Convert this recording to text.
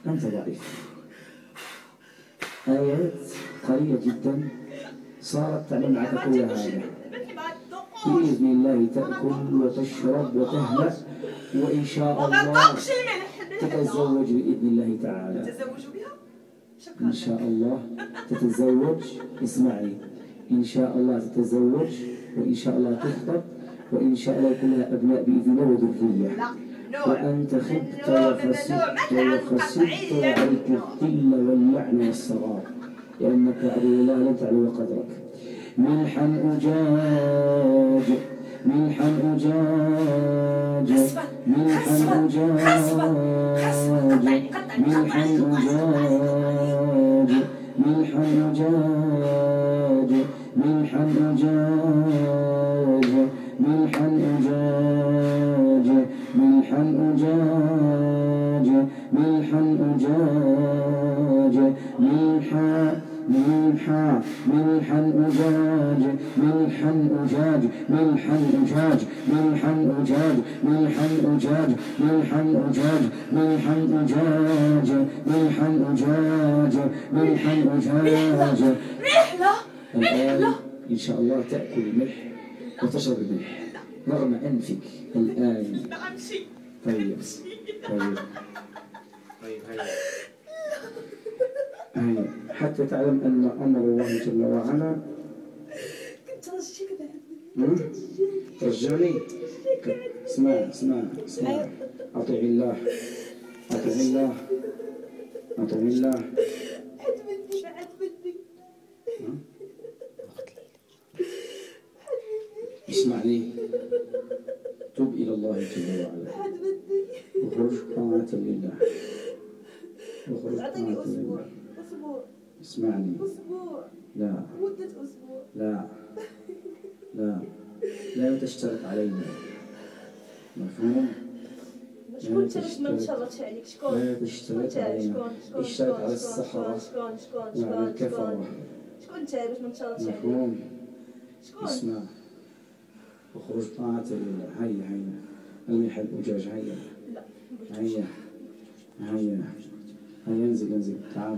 أنت ضعيف. آيات قليلة جدا صارت تعمل معك كل هذا. بإذن الله تأكل وتشرب وتهنأ، وإن شاء الله تتزوج بإذن الله تعالى. تتزوج بها؟ إن شاء الله تتزوج. اسمعي، إن شاء الله تتزوج، وإن شاء الله تخطب، وإن شاء الله يكون لها أبناء بإذن الله وذرية. وأنت خبت وخسرت وعليك الذل واللعن والصغار، لأنك عدو الله لن تعلو قدرك. ملحا أجاج ملحا أجاج ملحا أجاج ملحا أجاج ملحا أجاج ملحا أجاج ملحا أجاج ملحا أجاج ملحا أجاج ملحا ملحا ملحا أجاج ملحا أجاج ملحا أجاج ملحا أجاج ملحا أجاج ملحا أجاج ملحا أجاج ملحا أجاج ملحا أجاج. الآن إن شاء الله تأكل الملح وتشرب الملح رغم أنفك الآن. طيب هيا حتى تعلم أن أمر الله جل وعلا. كنت رجيك ترجعني. اسمع أطيع الله أطيع الله أطيع الله. حد مني بعد مني. اسمعني، تب إلى الله جل وعلا. حد مني. اخرج طاعة لله. اخرج أعطيني طاعة أسبوع. لله. أسبوع. اسمعني. أسبوع. لا. مدة أسبوع. لا تشترط علينا. مفهوم؟ شكون انت باش ما نشرطش عليك؟ شكون؟ لا تشترط علينا. اشترط على الصحراء وعلى الكفرة. شكون انت باش ما نشرطش عليك؟ مفهوم؟ شكون؟ اسمع، اخرج طاعة لله. هيا الملح الأجاج. هيا انزل. تعال.